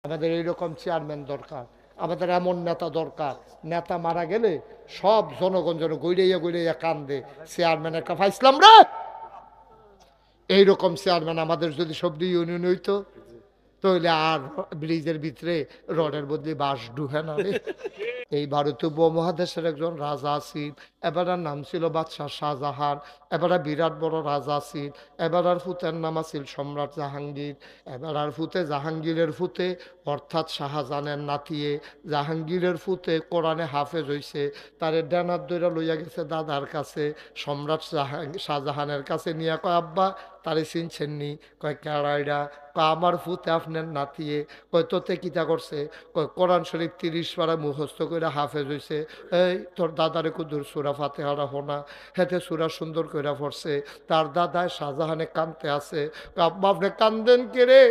আমাদের এইরকম চেয়ারম্যান দরকার, আমাদের এমন নেতা দরকার, নেতা মারা গেলে সব জনগণ যেন গৈরাইয়া গৈরাইয়া কান্দে, চেয়ারম্যানের কাছে ইসলাম রে। এইরকম চেয়ারম্যান আমাদের যদি সবদি ইউনিয়ন হইতো, তাহলে আর ব্রিজের ভিতরে রডের বদলে বাঁশ ঢুকে না রে। এই ভারতীয় উপমহাদেশের একজন রাজা ছিল, এবারার নাম ছিল বাদশাহ শাহজাহান। এবারা বিরাট বড় রাজা ছিল। এবারার ফুতের নাম আছিল সম্রাট জাহাঙ্গীর। এবারার ফুতে জাহাঙ্গীরের ফুতে অর্থাৎ শাহজাহানের নাতিয়ে জাহাঙ্গীরের ফুতে কোরআনে হাফেজ হইছে। তারে ডানার দইরা লইয়া গেছে দাদার কাছে, সম্রাট শাহজাহানের কাছে নিয়ে কয় আব্বা তারে চিনছেননি? কয় কেড়াইরা? কয় আমার ফুতে আপনার নাতিয়ে। কয় তোতে কিতা করছে? কয় কোরআন শরীফ 30 পারা মুখস্থ করে হাফেজ হইছে। এই তোর দাদারে কুদুর সুরা ফাতেহারা হোনা, হেতে সুরা সুন্দর করে পড়ছে। তার দাদায় শাহজাহানে কানতে আছে। আব্বা আপনি কান্দেন কে রে?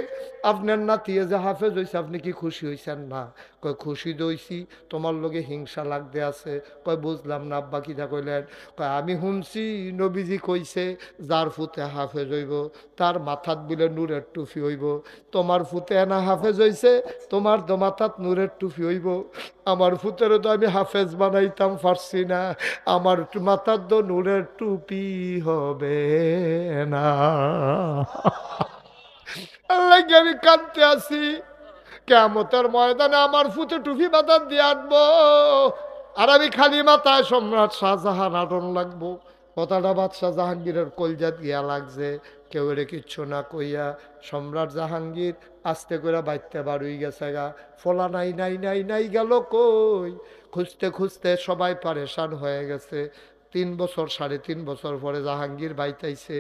আপনার নাতিয়ে যে হাফেজ হইছে আপনি কি খুশি হইছেন না? কয় খুশি দইছি, তোমার লগে হিংসা লাগতে আছে। কয় বুঝলাম না আব্বা কিতা কইলেন? কয় আমি শুনছি নবীজি কইছে যার ফুতে হাফেজ হইব তার মাথাত বিলে নূরের টুফি হইব। তোমার ফুতে না হাফেজ হইছে, তোমার তো মাথাত নূরের টুফি হইব। আমার ফুতেরও তো আমি হাফেজ বানাইতাম পারছি না, আমার মাথার তো নূরের টুপি হবে না। আল্লাহ আমি কাঁদতে আছি, কিয়ামতের ময়দানে আমার ফুতে টুপি বাঁধান দিয়ে আনবো, আর আমি খালি মাথায় সম্রাট শাহজাহান আটন লাগবো। কথাটা বাদশাহ জাহাঙ্গীরের কলজাত গিয়া লাগছে। কেউ রে কিচ্ছু না কইয়া সম্রাট জাহাঙ্গীর আস্তে করে বাইতে বাড়ুই গেছে গা। ফলা নাই নাই নাই নাই গেল কই? খুঁজতে খুঁজতে সবাই পারেশান হয়ে গেছে। 3 বছর 3.5 বছর পরে জাহাঙ্গীর বাইতাইছে।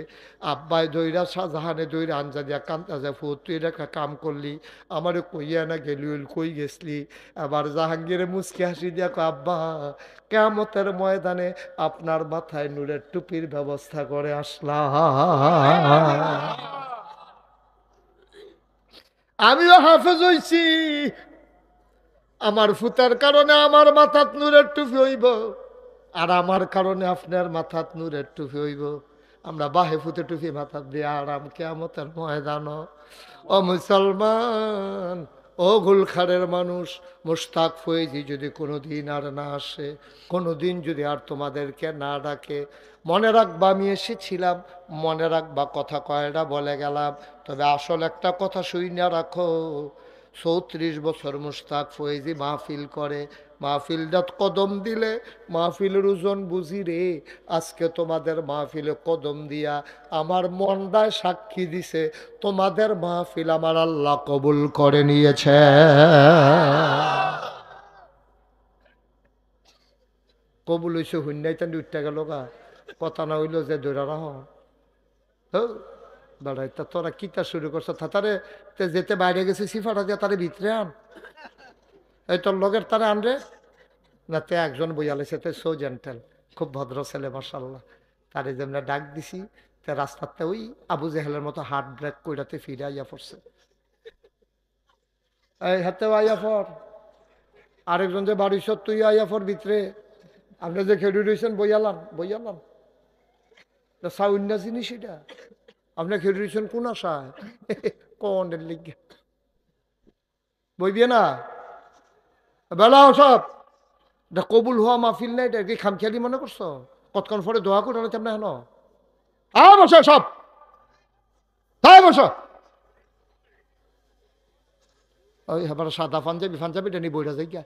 আব্বাই দইরা শাহজাহানে দইরা আঞ্জা দিয়া কান্তাছে, ফুত তুই এটা কাম করলি, আমারে কইয়া না গেলি, কই গেছলি? আবার জাহাঙ্গীরে মুচকি হাসি দিয়া কয় আব্বা কিয়ামতের ময়দানে আপনার মাথায় নূরের টুপির ব্যবস্থা করে আসলাম। আমিও হাফেজ হইছি, আমার ফুতার কারণে আমার মাথাত নূরের টুপি হইব, আর আমার কারণে আপনার মাথাত নূরের টুপি হইব। আমরা বাহে ফুতে টুপি মাথাত দিয়ে আরাম কিয়ামতের ময়দান। ও মুসলমান, ও গুলখারের মানুষ, মুশতাক ফয়েজি যদি কোনোদিন আর না আসে, কোনোদিন যদি আর তোমাদেরকে না ডাকে, মনে রাখবা আমি এসেছিলাম, মনে রাখবা কথা কয়টা বলে গেলাম। তবে আসল একটা কথা শুই না রাখো, 34 বছর মুশতাক ফয়েজি মাহফিল করে, মাহফিলটাত কদম দিলে মাহফিলের ওজন বুঝি রে। আজকে তোমাদের মাহফিলে কদম দিয়া আমার মনটায় সাক্ষী দিছে তোমাদের মাহফিল আমার আল্লাহ কবুল করে নিয়েছে। কবুল হইছে হুন্যাই তান্ডি উঠতে গেল গা, কথা না হইল যে দৈরা রাহ দাঁড়াই। তা তোরা কিতা শুরু করছো? তারে যেতে বাইরে গেছে সিফাটা দিয়া তারে ভিতরে আন, এই তোর লগের তারে আনরে না। তে একজন বইয়ালেছে, তে সো জেন্টেল, খুব ভদ্র ছেলে মাশাআল্লাহ। তারে যেমন ডাক দিছি, তে রাস্তাতে ওই আবু জেহেলের মতো হার্ট ব্রেক কইরাতে ফিরে আইয়া পড়ছে। এই হাতেও আইয়া পর, আরেকজন যে বাড়ি সত তুই আইয়া পর ভিতরে, আপনি যে খেড়ি রয়েছেন বইয়ালাম বইয়ালাম সাউন্না জিনিস এটা। আপনি খেড়ি রয়েছেন কোন আশায়? কোন লিগে বইবিয়ে না বেলা সব এটা কবুল হওয়া মাহফিল নাই, এটা কি খামখেয়ালি মনে করছো? কতক্ষণ পরে দোয়া করে তেমন হেন বসো সব, তাই বসো। ওই এবার সাদা পাঞ্জাবি ফাঞ্জাবি টেনি বইরা যাই গা।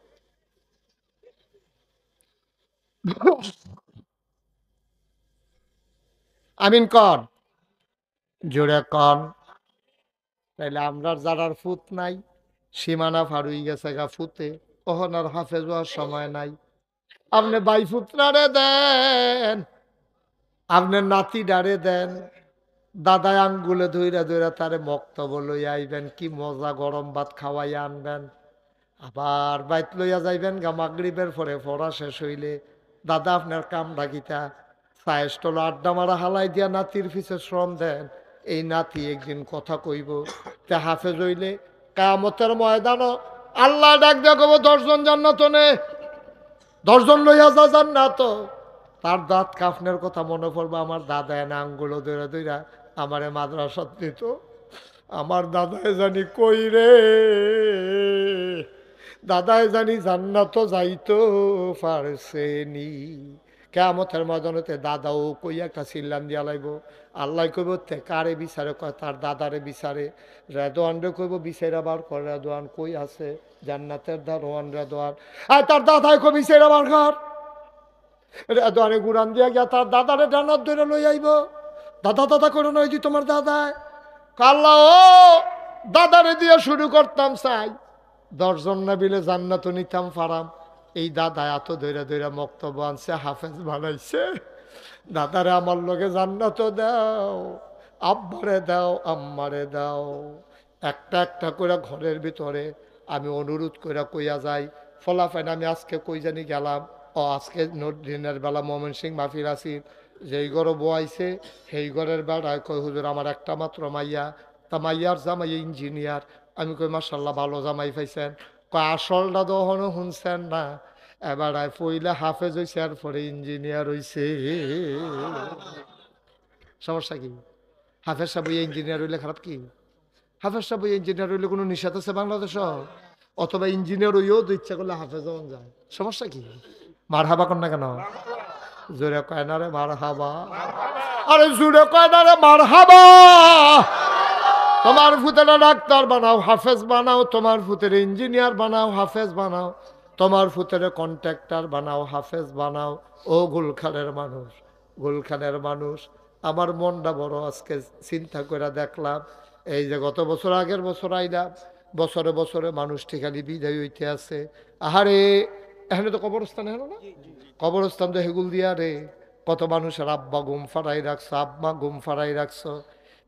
আমিন কন, জোরে কন। তাইলে আমরা যারার ফুত নাই, সীমানা ফারুই গেছে গা ফুতে, ওহন আর হাফেজ হওয়ার সময় নাই। আপনি বাই ফুতরারে দেন, আপনার নাতি ডারে দেন, দাদায় আঙ্গুলে ধইরা ধইরা তারে মক্তব লইয়া আইবেন, কি মজা গরম ভাত খাওয়াইয়া আনবেন। আবার বাইত লইয়া যাইবেন গা মাগরিবের পরে পড়া শেষ হইলে, দাদা আপনার কাম ডাকিতা চায়েস্টল আড্ডা মারা হালাই দিয়া নাতির পিছে শ্রম দেন। এই নাতি একদিন কথা কইব, তে হাফেজ হইলে কিয়ামতের ময়দানও আল্লাহ ডাক দিয়া কব 10 জন জান্নাত নে, 10 জন লইয়া যা জান্নাত। তার দাঁত কাফনের কথা মনে পড়বে, আমার দাদা এনে আঙ্গুলো দৈরা দৈরা আমারে মাদ্রাসাত দিত, আমার দাদায় জানি কই রে, দাদায় জানি জান্নাত যাইতো পারছেনি। কিয়ামতের ময়দানেতে দাদাও কই একটা চিল্লান দিয়া লাইব। আল্লাহ কইব তে কারে বিচারে, কয় তার দাদারে বিচারে। রেদওয়ান রে কইব বিচারা বার কর, রেদওয়ান কই আছে? জান্নাতের দারোয়ান রেদওয়ান। আর তার দাদায় কই বিচারা বার কর। রেদওয়ানে গুড়ান দিয়া গিয়া তার দাদারে ডানার ধরে লই আইব। দাদা দাদা করে নয় যে তোমার দাদায়। কাল্লা ও দাদারে দিয়ে শুরু করতাম চাই, 10 জন না বিলে জান্নাত নিতাম ফারাম। এই দাদা এত ধৈরা ধৈরা বক্তব্য আনছে, হাফেজ বানাইছে। দাদারে আমার লগে জান্নাত দাও, আব্বারে দাও, আম্মারে দাও। একটা একটা করে ঘরের ভিতরে আমি অনুরোধ করে কইয়া যাই। ফলাফেন আমি আজকে কই জানি গেলাম, ও আজকে দিনের বেলা মোমেন সিং মাহফিল আসিল, যেই ঘরে বয়াইছে সেই ঘরের বেড়ায় কই হুজুর আমার একটা মাত্র মাইয়া, তা মাইয়ার জামাই ইঞ্জিনিয়ার। আমি কই মাশাল্লাহ ভালো জামাই পাইছেন। কয় আসলটা দহনও শুনছেন না, এবার পইলে হাফেজ হইছে আর পরে ইঞ্জিনিয়ার হইছে। সমস্যা কি? হাফেজ সাহেব ইঞ্জিনিয়ার হইলে খারাপ কি? হাফেজ সাহেব ইঞ্জিনিয়ার হইলে কোনো নিষেধ আছে বাংলাদেশ? অথবা ইঞ্জিনিয়ার হইও তো ইচ্ছা করলে হাফেজ হন যায়, সমস্যা কি? মার হাবা কর না কেন? জোরে কয় না রে মার হাবা। আরে জোরে কয় না রে মার হাবা। তোমার ফুতেরা ডাক্তার বানাও, হাফেজ বানাও। তোমার ফুতের ইঞ্জিনিয়ার বানাও, হাফেজ বানাও। তোমার ফুতের কন্ট্রাক্টর বানাও, হাফেজ বানাও। ও গুলখানের মানুষ, গুলখানের মানুষ, আমার মনটা বড় আজকে চিন্তা করে দেখলাম। এই যে গত বছর আগের বছর আইলাম, বছরে বছরে মানুষ ঠিকানি বিদায় হইতে আছে। আহারে এখানে তো কবরস্থান, হলো না কবরস্থান তো হেগুল দিয়া রে। কত মানুষের আব্বা ঘুম ফাড়াই রাখছো, আব্বা ঘুম ফাড়াই রাখছো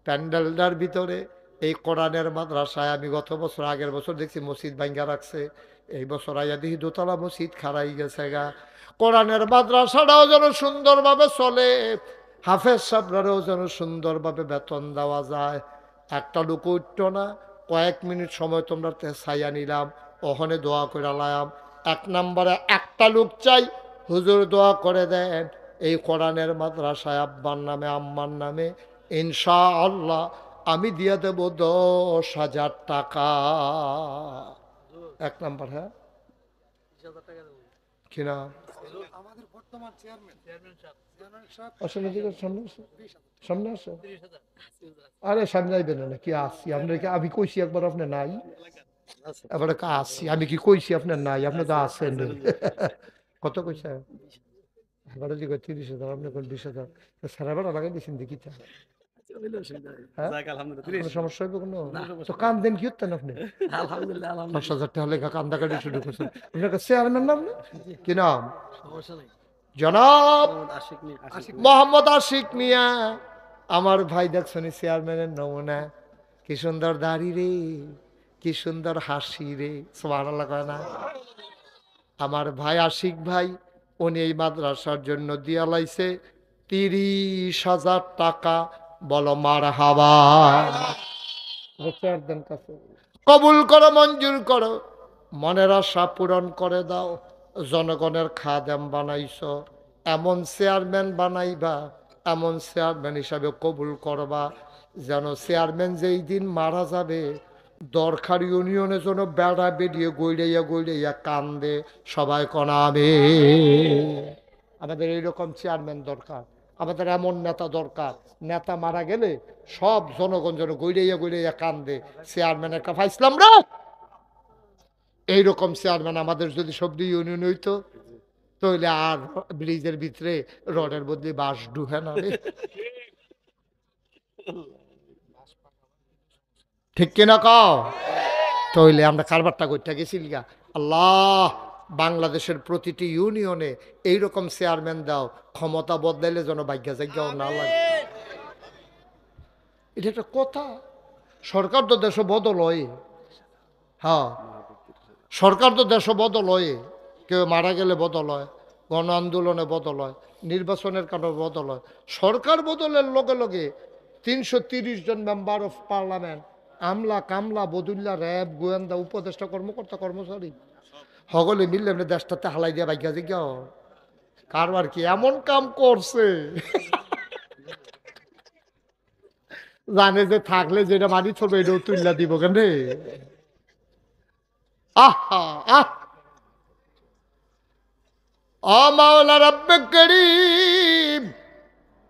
প্যান্ডেলটার ভিতরে। এই কোরআনের মাদ্রাসায় আমি গত বছর আগের বছর দেখছি মসজিদ ভাঙ্গা রাখছে, এই বছর আইয়া দেখি দোতলা মসজিদ খারাই গেছে গা। কোরআনের মাদ্রাসাটাও যেন সুন্দরভাবে চলে, হাফেজ সাহেবরাও যেন সুন্দরভাবে বেতন দেওয়া যায়। একটা লোক উঠত না, কয়েক মিনিট সময় তোমরা ছাইয়া নিলাম, ওখানে দোয়া করে লায়াম। 1 নম্বরে একটা লোক চাই, হুজুর দোয়া করে দেন এই কোরআনের মাদ্রাসায় আব্বার নামে আম্মার নামে ইনশাআল্লাহ আমি দিয়ে দেব 10,000 টাকা। 1 নম্বর। হ্যাঁ কিনা সামনে আসো। আরে সামনে আইবেন না কি? আসছি আপনার, আমি কইছি একবার আপনি নাই, এবারে আসছি আমি কি কইছি আপনার নাই? আপনি তো আসছেন। কত কইছে? এবারে যে 30,000, আপনি 20,000 সারা বেড়া লাগাই দিয়েছেন দেখি। সমস্যা হইব কোনো? তো কান দেন কি হতেন আপনি? 5,000 টাকা লেখা কান্দাকাটি শুরু করছেন। আপনার কাছে চেয়ারম্যান নাম না কি নাম? জনাব মোহাম্মদ আশিক মিয়া। আমার ভাই দেখছেন চেয়ারম্যানের নমুনা, কি সুন্দর দাড়ি রে, কি সুন্দর হাসি রে, সুবহানাল্লাহ কয় না? আমার ভাই আশিক ভাই, উনি এই মাদ্রাসার জন্য দিয়া লাইছে 30,000 টাকা। বলো মারহাবা। কবুল করো, মঞ্জুর করো, মনের আশা পূরণ করে দাও। জনগণের খাদেম বানাইছো, এমন চেয়ারম্যান বানাইবা, এমন চেয়ারম্যান হিসাবে কবুল করবা যেন চেয়ারম্যান যেই দিন মারা যাবে দরকার ইউনিয়নের জন্য বেড়া বেরিয়ে গইড়াইয়া গইড়াইয়া কান্দে সবাই কনাবে। আমাদের এইরকম চেয়ারম্যান দরকার, আমাদের এমন নেতা দরকার, নেতা মারা গেলে সব জনগণ যেন গইড়াইয়া গইড়াইয়া কান্দে, চেয়ারম্যান একটা পাইছিলাম রে। এইরকম চেয়ারম্যান আমাদের যদি সবদি ইউনিয়ন হইতো, তাহলে আর ব্রিজের ভিতরে রডের বদলে বাঁশ ঢুকে না রে। ঠিক কিনা কও? তাহলে আমরা কারবারটা করতে গেছিল গা। আল্লাহ বাংলাদেশের প্রতিটি ইউনিয়নে এইরকম চেয়ারম্যান দাও, ক্ষমতা বদলাইলে যেন ভাগ্যা জায়গাও না লাগে। এটা একটা কথা। সরকার তো দেশ বদল হয়, হ্যাঁ সরকার তো দেশ বদল হয়, কেউ মারা গেলে বদল হয়, গণ আন্দোলনে বদল হয়, নির্বাচনের কারণে বদল হয়। সরকার বদলের লগে লগে 330 জন মেম্বার অফ পার্লামেন্ট, আমলা কামলা বদুল্লা র্যাব গোয়েন্দা উপদেষ্টা কর্মকর্তা কর্মচারী সকলে মিললে এমনি দেশটাতে হালাই দিয়ে বাইকা জিজ্ঞা কারবার কি এমন কাম করছে। জানে যে থাকলে যেটা মাটি চলবে এটাও তুললা দিব কেন রে? আহা আহ ও মাওলা রব্বে করিম,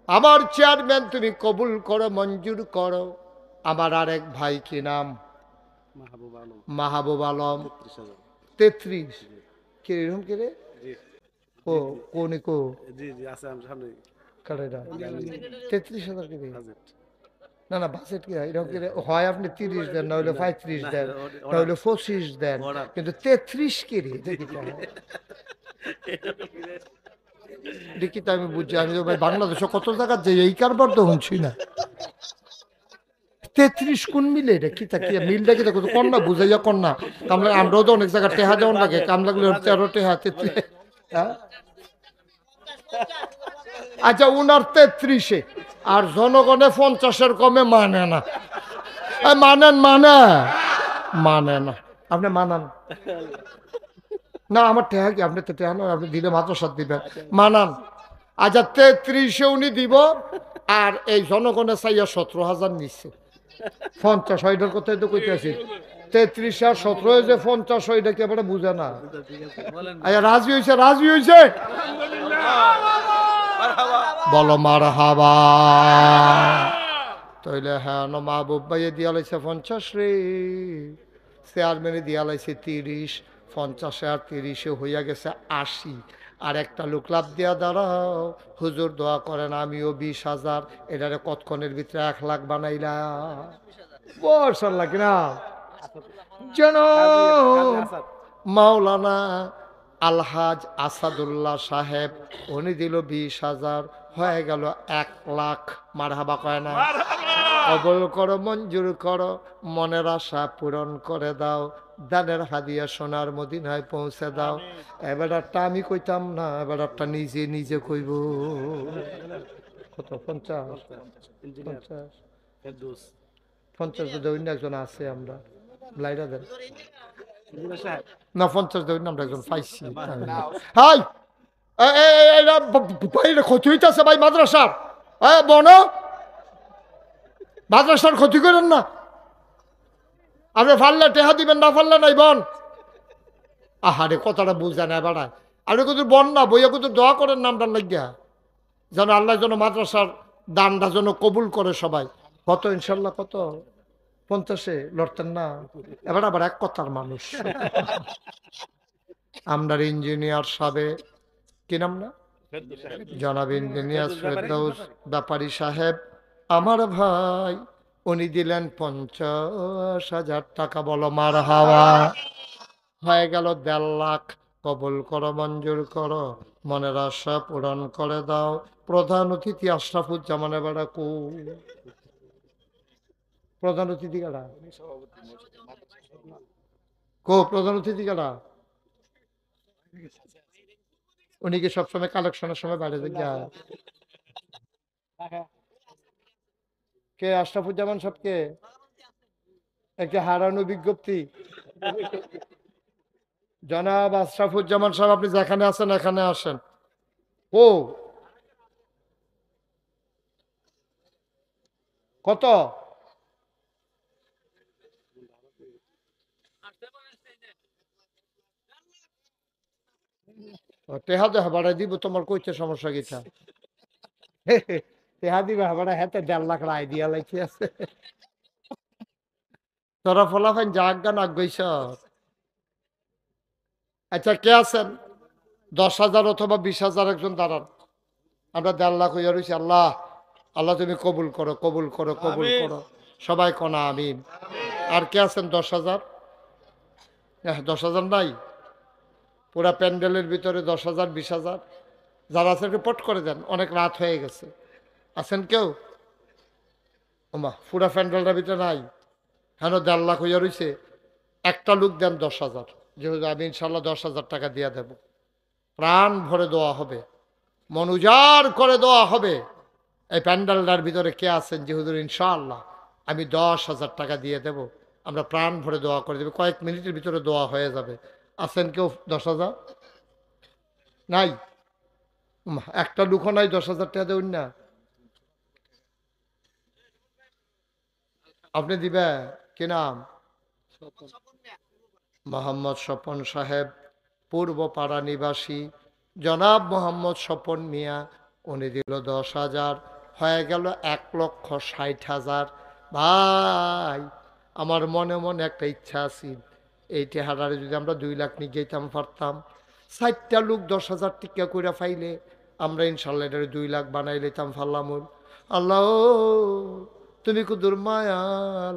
আমার চেয়ারম্যান তুমি কবুল করো, মঞ্জুর করো। আমার আরেক ভাই কি নাম? মাহবুব আলম। 33 কিরকম কিরে? ও কোন কো কারেরা 33,000 কিরে? না না বাজেট কি এরকম কি হয়? আপনি 30 দেন, না হলে 35 দেন, না হলে 25 দেন, কিন্তু 33 কিরে দেখি দেখি তো আমি বুঝছি। আমি তো ভাই বাংলাদেশে কত জায়গা যে এই কারবার তো শুনছি না। 33 কোন মিলে এটা কি কি মিলটা কি কন্যা বুঝাইয়া কন্যা কামলা? আমরাও তো অনেক জায়গায় টেহা দেওয়ার লাগে, কামলা গুলো 13 টেহা 33। হ্যাঁ আচ্ছা, উনার 33-এ আর জনগণে 50-এর কমে মানে না। মানেন মানে না, আপনি মানান না? আমার টেহা কি আপনি তো টেহা নয়, আপনি দিলে মাত্র 7 দিবেন, মানান। আচ্ছা 33-এ উনি দিব, আর এই জনগণের চাইয়া 17,000 নিচ্ছে। 50 ওইটার কথাই তো কইতেছি। 33 আর 17 যে 50, ওইটা কি আপনারা বুঝে না? আচ্ছা রাজি হয়েছে, রাজি হয়েছে, বলো মারহাবা। তাইলে হ্যাঁ মাহবুব ভাইয়ে দিয়া লাইছে 50 রে, চেয়ারম্যানে দিয়া লাইছে 30, 50 আর 30-এ হইয়া গেছে 80। আর একটা লোক লাভ দিয়া দাঁড়াও, হুজুর দোয়া করেন আমিও 20,000, এটারে কতক্ষণের ভিতরে 1 লাখ বানাইলা। বর্ষার লাগে না যেন মাওলানা আলহাজ আসাদুল্লাহ সাহেব, উনি দিল 20,000, হয়ে গেল 1 লাখ। মারহাবা কয় না? কবুল করো, মঞ্জুর করো, মনের আশা পূরণ করে দাও, দানের হাদিয়া সোনার মদিনায় পৌঁছে দাও। এবারটা আমি কইতাম না, এবারটা নিজে নিজে কইব। কত? 50? 50 দৈন্য একজন আছে, আমরা লাইরা দেন না 50 দৈন্য আমরা একজন পাইছি। হাই ক্ষতি হইতেছে ভাই মাদ্রাসার, বন মাদ্রাসার ক্ষতি করেন না। আপনি ফাললে টেহা দিবেন, না ফাললে নাই বন। আহারে কথাটা বুঝা না বেড়ায়। আপনি কিন্তু বন না বইয়া কিন্তু দোয়া করেন নামটার লাগিয়া, যেন আল্লাহ যেন মাদ্রাসার দানটা যেন কবুল করে সবাই। কত ইনশাল্লাহ? কত? 50-এ লড়তেন না? এবার আবার এক কথার মানুষ। আমরার ইঞ্জিনিয়ার সাহেব কি নাম না, জনাব ইঞ্জিনিয়ার ফেরদৌস ব্যাপারী সাহেব, আমার ভাই, উনি দিলেন 50,000 টাকা। বলো মারহাবা। হয়ে গেল 1.5 লাখ। কবুল করো, মঞ্জুর করো, মনের আশা পূরণ করে দাও। প্রধান অতিথি আশরাফুজ্জামানের বেড়া কু? প্রধান অতিথি কারা কো? প্রধান অতিথি কারা? উনি কি সবসময় কালেকশনের সময় বাইরে যায়? কে আশরাফুজ্জামান সবকে? একটা হারানো বিজ্ঞপ্তি। জনাব আশরাফুজ্জামান সাহেব, আপনি যেখানে আছেন এখানে আসেন। ও কত? টেহা দেহা বাড়াই দিব, তোমার কইতে সমস্যা কিটা? টেহা দিবে বাড়া, হাতে 1.5 লাখ রায় দিয়া লাইছি আছে। তোরা ফলাফাইন জাগা না গইছ। আচ্ছা কে আছেন? 10,000 অথবা 20,000 একজন দাঁড়ান। আমরা 1.5 লাখ হইয়া রয়েছি। আল্লাহ, আল্লাহ তুমি কবুল করো, কবুল করো, কবুল করো। সবাই কনা আমিন। আর কে আছেন? 10,000? 10,000 নাই? পুরা প্যান্ডেলের ভিতরে 10,000, 20,000 যারা আছেন রিপোর্ট করে দেন, অনেক রাত হয়ে গেছে। আছেন কেউ? ওমা, পুরা প্যান্ডেলটার ভিতরে নাই? হ্যাঁ 1.5 লাখ হইয়া রয়েছে। একটা লোক দেন 10,000, যেহেতু আমি ইনশাল্লাহ 10,000 টাকা দিয়ে দেব। প্রাণ ভরে দেওয়া হবে, মন উজাড় করে দেওয়া হবে। এই প্যান্ডেলটার ভিতরে কে আছেন যে হুজুর ইনশাআল্লাহ আমি 10,000 টাকা দিয়ে দেব? আমরা প্রাণ ভরে দোয়া করে দেবো, কয়েক মিনিটের ভিতরে দোয়া হয়ে যাবে। আছেন কেউ? 10,000 নাই? একটা লুকো নাই 10,000 টাকা দেউন না? আপনি দিবে কি নাম? মোহাম্মদ স্বপন সাহেব, পূর্ব পাড়া নিবাসী জনাব মোহাম্মদ স্বপন মিয়া, উনি দিল 10,000, হয়ে গেল 1,60,000। ভাই আমার মনে মনে একটা ইচ্ছা আছে, এই টেহারারে যদি আমরা 2 লাখ নিয়ে যেতাম পারতাম, 60টা লোক 10,000 টিকা করে পাইলে আমরা ইনশাল্লাহ এটা 2 লাখ বানাই লইতাম ফাল্লামুল। আল্লাহ তুমি কুদুর মায়া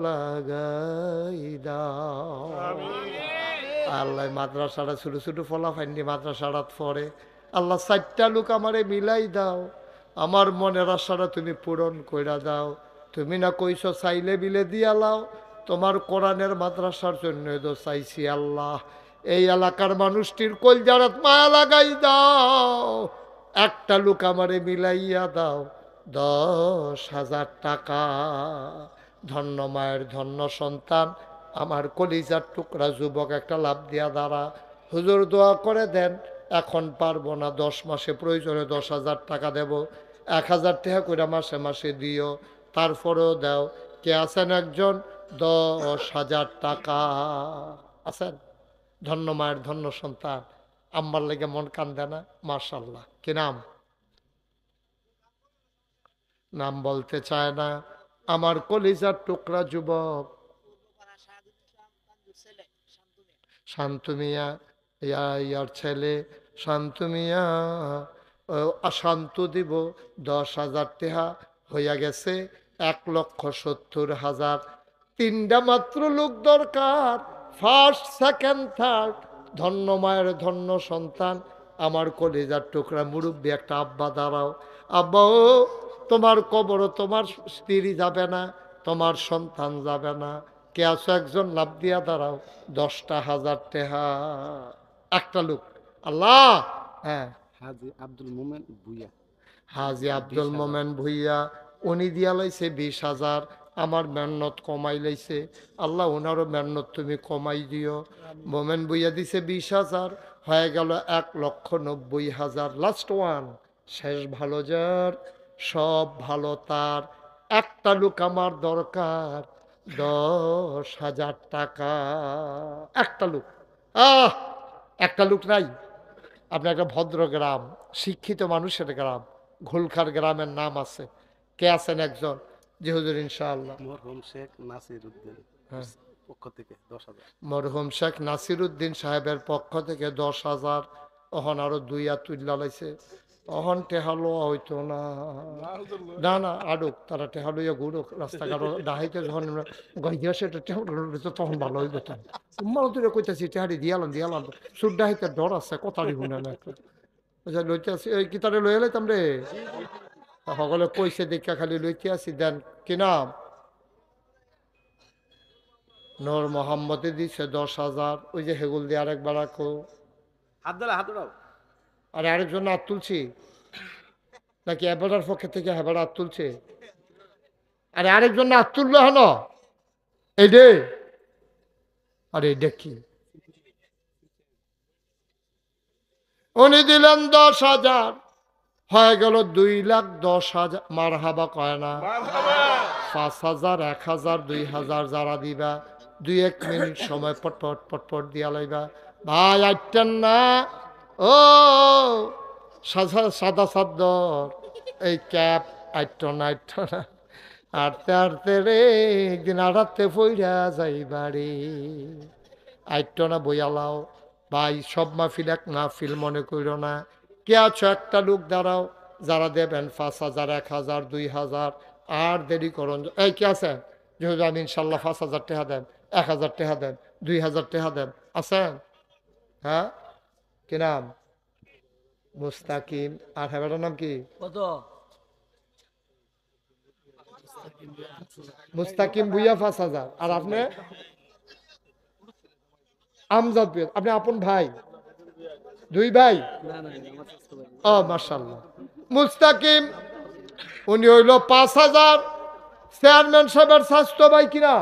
লাগাই দাও। আল্লাহ মাদ্রাসাটা ছোটো ছোটো ফলাফাইনি মাদ্রাসাটা পড়ে, আল্লাহ 4টা লোক আমারে মিলাই দাও, আমার মনের আশাটা তুমি পূরণ কইরা দাও। তুমি না কইছো চাইলে বিলে দিয়া লাও, তোমার কোরআনের মাদ্রাসার জন্য তো চাইছি আল্লাহ। এই এলাকার মানুষটির কলজারাত মায়া লাগাই দাও, একটা লোক আমারে মিলাইয়া দাও 10,000 টাকা। ধন্য মায়ের ধন্য সন্তান, আমার কলিজার টুকরা যুবক একটা লাভ দিয়া দাঁড়া, হুজুর দোয়া করে দেন, এখন পারবো না, 10 মাসে প্রয়োজনে 10,000 টাকা দেব, 1,000 টাকা করে মাসে মাসে দিও, তারপরেও দাও। কে আছেন একজন? 10,000 টাকা আছেন? ধন্য মায়ের ধন্য সন্তান, আম্মার লেগে মন কান্দে না? মাশাল্লাহ। কি নাম? নাম বলতে চায় না আমার কলিজার টুকরা যুবক শান্তু মিয়া, ইয়ার ছেলে শান্তু মিয়া। শান্তু দিব 10,000 টাকা, হইয়া গেছে 1,70,000। 3টা মাত্র লোক দরকার, ফার্স্ট সেকেন্ড থার্ড। ধন্য মায়ের ধন্য সন্তান, আমার কলিজার টুকরা মুরব্বী একটা আব্বা দাঁড়াও। আব্বা ও, তোমার কবর তোমার স্ত্রী যাবে না, তোমার সন্তান যাবে না, কে আছো একজন লাভ দিয়া দাঁড়াও, 10,000 টাকা। একটা লোক। আল্লাহ। হ্যাঁ, হাজি আব্দুল মোমেন ভুইয়া। হাজি আব্দুল মোমেন ভুইয়া, উনি দিয়া লাইছে 20,000, আমার মেহনত কমাই লাইছে, আল্লাহ ওনারও মেহনত তুমি কমাই দিও। মোমেন ভুইয়া দিছে 20,000, হয়ে গেল 1,90,000। লাস্ট ওয়ান, শেষ ভালো যার সব ভালো তার, একটা লোক আমার দরকার 10,000 টাকা। একটা লোক। আহ, একটা লোক নাই। আপনার একটা ভদ্র গ্রাম, শিক্ষিত মানুষের গ্রাম, ঘোলখার গ্রামের নাম আছে, কে আছেন একজন? জি হুজুর ইনশাআল্লাহ। মরহুম শেখ নাসির উদ্দিন হ্যাঁ, পক্ষ থেকে 10,000। মরহুম শেখ নাসির উদ্দিন সাহেবের পক্ষ থেকে 10,000। অহন আরো 2 হাত তুল্লা লাইছে, অহন টেহালো হইতো না, না না আডুক তারা টেহালইয়া ঘুরুক রাস্তাঘাট ডাহাইতে যখন গইয়া সেটা টেহালো তখন ভালো হইব। তোমার তুই কইতেছি টেহারি দিয়ালাম দিয়ালাম, সুর ডাহাইতে ডর আছে, কথারই শুনে না একটা লইতে আছি, ওই কি তারে লইয়া লাইতাম রে, সকলে কইছে দেখা খালি লইতে আসি। দেন কি নাম? নূর মোহাম্মদে দিছে 10,000। ওই যে হেগুল দিয়ে আরেকবার রাখো, হাত উড়াও। আরে আরেকজন হাত তুলছি নাকি এবারের পক্ষে থেকে হেবার হাত তুলছে? আরে আরেকজন হাত তুললো হন এই রে, আরে দেখি উনি দিলেন 10,000, হয়ে গেল 2,10,000। মার হাবা কয় না? 5,000, 1,000, 2,000 যারা দিবা 2-1 মিনিট সময় পটপট পটপট দিয়া লাইবা। ভাই আইটেন না ও সাদা সাদ্দর এই ক্যাপ আইটো না আইটো না, আটতে আটতে রে একদিন আড়াতে ফইরা যাইবা রে, আইটো না বইয়ালাও। ভাই সব মাহফিল এক মাহফিল মনে কইর না, কে আছো একটা লোক দাঁড়াও, যারা দেবেন 5,000, 1,000, 2,000। আর দেরি করুন, এই কে আছেন? যেহেতু আমি ইনশাল্লাহ 5,000 টাকা দেন, 1,000 টাকা দেন, 2,000 টাকা দেন, আছেন? হ্যাঁ, কি নাম? মুস্তাকিম। আর হ্যাঁ নাম কি? কত? মুস্তাকিম ভুইয়া 5,000। আর আপনি? আমজাদ ভুইয়া। আপনি আপন ভাই? 2 ভাই? ও মাশাআল্লাহ। মুস্তাকিম উনি হইল 5,000। চেয়ারম্যান সাহেবের স্বাস্থ্য ভাই কিনা?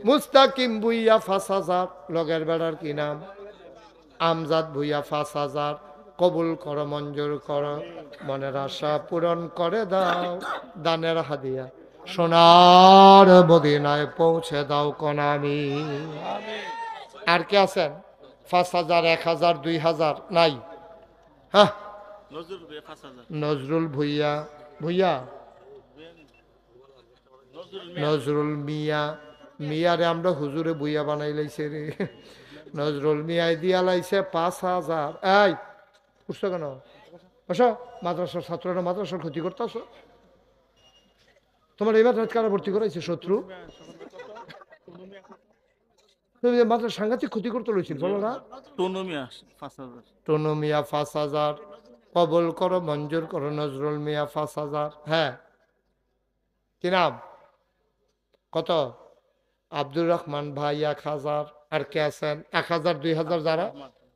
মুস্তাকিম ভুইয়া 5,000। লগের বেড়ার কি নাম? আমজাদ ভুইয়া 5,000। কবুল করো, মঞ্জুর করো, মনের আশা পূরণ করে দাও। দানের হাদিয়া সোনার মদিনায় পৌঁছে দাও কনামি। আর কে আছেন? 5,000, 1,000, 2,000 নাই? হ্যাঁ, নজরুল ভুইয়া, ভুইয়া নজরুল মিয়া, মিয়ারে আমরা হুজুরে ভুইয়া বানাই লাইছে রে। নজরুল মিয়ায় দিয়া লাইছে 5,000। এই উঠছো কেন? বসো। মাদ্রাসার ছাত্ররা মাদ্রাসার ক্ষতি করতেছ। তোমার এই মাদ্রাসা কারা ভর্তি করাইছে? শত্রু। তুমি মাদ্রাসা সাংঘাতিক ক্ষতি করতে লইছিল, বলো না? টনু মিয়া 5,000 কবল করো, মঞ্জুর করো। নজরুল মিয়া 5,000। হ্যাঁ, কি নাম? কত? আব্দুর রহমান ভাই 1,000। আর কে আছেন? 1,000, 2,000 যারা,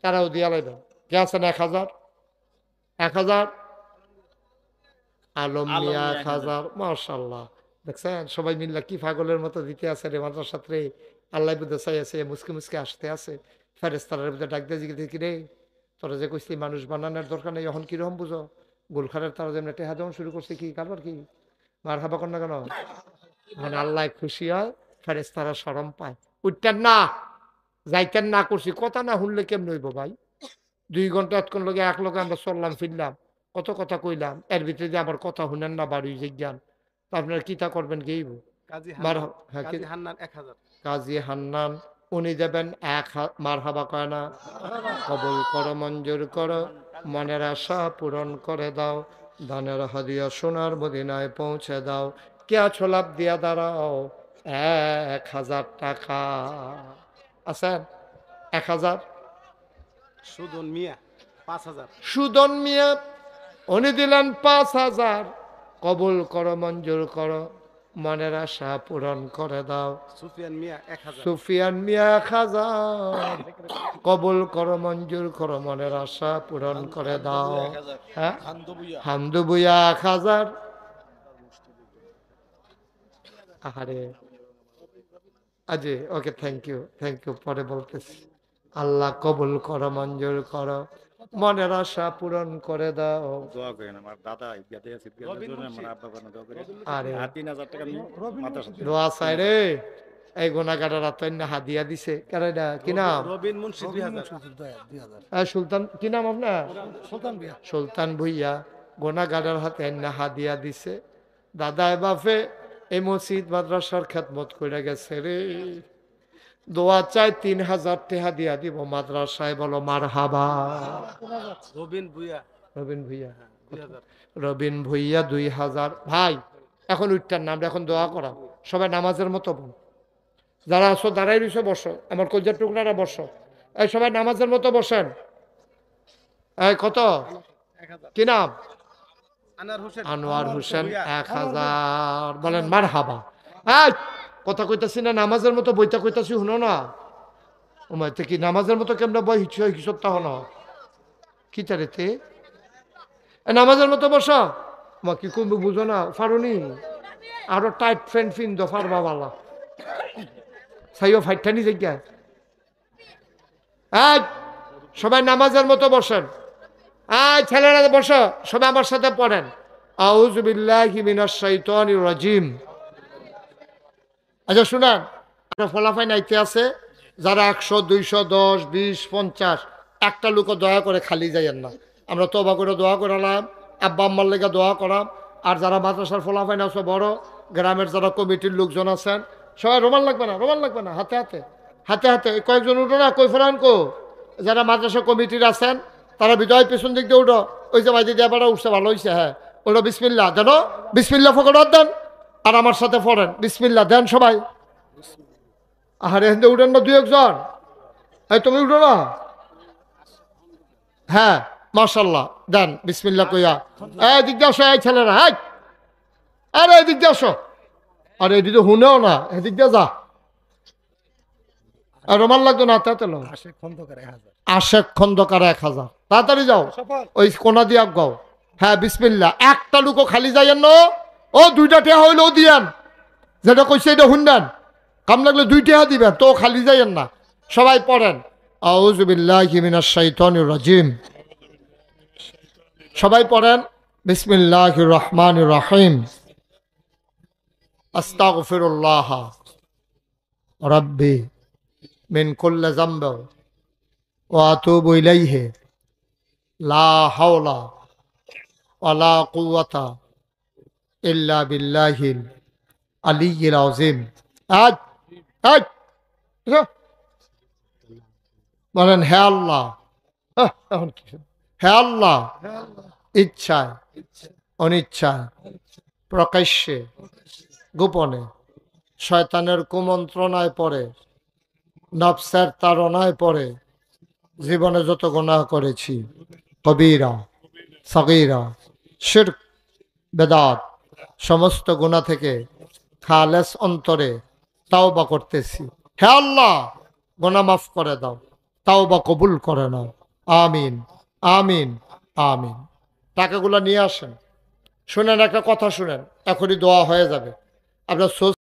তারাও দিয়া লাইবেন। কে আছেন? 1,000, 1,000। আলম মিয়া 1,000। মাশাআল্লাহ, দেখছেন সবাই মিল্লা কি পাগলের মতো দিতে আছে রে মাদ্রাসাতে। আল্লাহ বুঝতে চাই আছে, মুসকে মুসকে আসতে আছে। ফেরেস্তারের মধ্যে ডাক দিয়ে জিজ্ঞেস কি রে, তোরা যে কইছি মানুষ বানানোর দরকার নেই, এখন কিরকম বুঝো? গোলখারের তারা যেমন টেহা দেওয়া শুরু করছে, কি কারবার কি? মার খাবা কর না কেন? মানে আল্লাহ খুশি হয়, ফেরেস্তারা শরম পায়। উঠতেন না, যাইতেন না, করছি কথা না শুনলে কেমন হইব ভাই? 2 ঘন্টা এতক্ষণ লগে এক লগে আমরা চললাম ফিরলাম, কত কথা কইলাম, এর ভিতরে যে আমার কথা শুনেন না বাড়ি যে জ্ঞান, তা আপনারা কিতা করবেন? গেইব কাজী হান্নান, উনি দেবেন 1,000। মার হাবা কয় না? কবুল করো, মঞ্জুর করো, মনের আশা পূরণ করে দাও, দানের হাদিয়া সোনার মদিনায় পৌঁছে দাও। কে আছো লাভ দিয়া দাঁড়াও, 1,000 টাকা আছেন? 1,000। সুদন মিয়া 5,000। সুদন মিয়া উনি দিলেন 5,000। কবুল করো, মঞ্জুর করো, মনের আশা পূরণ করে দাও। সুফিয়ান মিয়া 1,000। সুফিয়ান মিয়া 1,000। কবুল করো, মঞ্জুর করো, মনের আশা পূরণ করে দাও। হ্যাঁ, হামদু বুয়া 1,000। আহারে আজি, ওকে, থ্যাংক ইউ, থ্যাংক ইউ, পরে বলতেছি। আল্লাহ কবুল করো, মঞ্জুর করো, মনের আশা পূরণ করে দাও। আরে দোয়া চাই রে, এই গোনাগারের হাদিয়া দিছে। কি নাম? সুলতান, কি নাম আপনার? সুলতান ভুইয়া। গোনাগারের হাতে হাদিয়া দিছে। দাদা বাপে এই মসজিদ মাদ্রাসার খেদমত করে গেছে রে। দোয়া চাই 3,000 টাকা দিয়া দিব মাদ্রাসায়, বলো মারহাবা। রবিন ভুইয়া, রবিন ভুইয়া 2,000। ভাই এখন উঠটার নাম, এখন দোয়া করা, সবাই নামাজের মতো বল। যারা আসো দাঁড়াই রয়েছে বসো, আমার কলজার টুকরারা বসো। এই সবাই নামাজের মতো বসেন। এই কত? কি নাম? আনোয়ার হোসেন 1,000। বলেন মারহাবা। এই কথা কইতাছি না, নামাজের মতো বইটা কইতাছি, শুনো না। ওমাই কি নামাজের মতো কেমন বই হিসবটা হনো কি চারিতে? নামাজের মতো বসো। মা কি করবো বুঝো না, ফারুনি আরো টাইট ফ্রেন্ড ফিন দো ফারবা বালা সাইও ফাইটানি জায়গায়। সবাই নামাজের মতো বসেন। ছেলেরা বসো, সবাই আমার সাথে পড়েন। আউযু বিল্লাহি মিনাশ শাইতানির রাজিম। আচ্ছা শুনেন, ফলাফল নাইতে আছে যারা 100, 200, 10, 20, 50, একটা লোক দয়া করে খালি যাইয়েন না। আমরা তওবা করে দোয়া করালাম, আব্বা আম্মার লেগে দোয়া করাম। আর যারা মাদ্রাসার ফলাফল আছে বড়, গ্রামের যারা কমিটির লোকজন আছেন, সবাই রোমান লাগবে না, রোমান লাগবে না, হাতে হাতে হাতে হাতে কয়েকজন উঠো না, কই ফেরান কো। যারা মাদ্রাসা কমিটির আছেন তারা বিদয় পেছন দিক দিয়ে উঠো। ওই যে ভাই দিদি আবার উঠছে, ভালো হয়েছে। হ্যাঁ, ওটা বিসমিল্লাহ দেন, বিসমিল্লাহ ফকরাত দেন, আর আমার সাথে পড়েন বিসমিল্লাহ দেন সবাই। আরে হেন্দে উঠেন না 2-1 জন। এই তুমি উঠো না। হ্যাঁ মাশাআল্লাহ, দেন বিসমিল্লাহ কইয়া। এই দিক দিয়ে আসো, এই ছেলেরা, আরে এদিক দিয়ে আসো। আরে এদিকে শুনেও না, এদিক দিয়ে যা। আর রোমান লাগতো না, তাতে লো। আশেক খন্দকার 1,000। তাড়াতাড়ি যাও, ওই কোনা দিয়ে গাও। হ্যাঁ বিসমিল্লাহ। একটা লুকো খালি যাইয়েন না। ও 2টা টেহা হইলেও দিয়েন, যেটা কইছে এটা শুনবেন। কাম লাগলে 2 টেহা দিবেন, তো খালি যাইয়েন না। সবাই পড়েন আউযু বিল্লাহি মিনাশ শাইতানির রাজিম। সবাই পড়েন বিসমিল্লাহির রহমানির রহিম। আস্তাগফিরুল্লাহ রাব্বি মিন কুল্লি যামব ওয়া আতুবু ইলাইহি লা হাওলা ওয়ালা কুওয়াতা ইল্লা বিল্লাহিল আলিয়্যিল আযীম। আজ আজ বলেন হে আল্লাহ, এখন কি? হে আল্লাহ, ইচ্ছায় অনিচ্ছায় প্রকাশ্যে গোপনে শয়তানের কুমন্ত্রণায় পড়ে নফসের তাড়নায় পড়ে জীবনে যত গুনাহ করেছি, কবিরা সগীরা শিরক বেদাত, সমস্ত গুনাহ থেকে খালেস অন্তরে তাওবা করতেছি। হে আল্লাহ, গুনাহ মাফ করে দাও, তাওবা কবুল করে নাও। আমিন আমিন আমিন। টাকাগুলো নিয়ে আসেন। শুনেন, একটা কথা শুনেন, এখনই দোয়া হয়ে যাবে। আপনার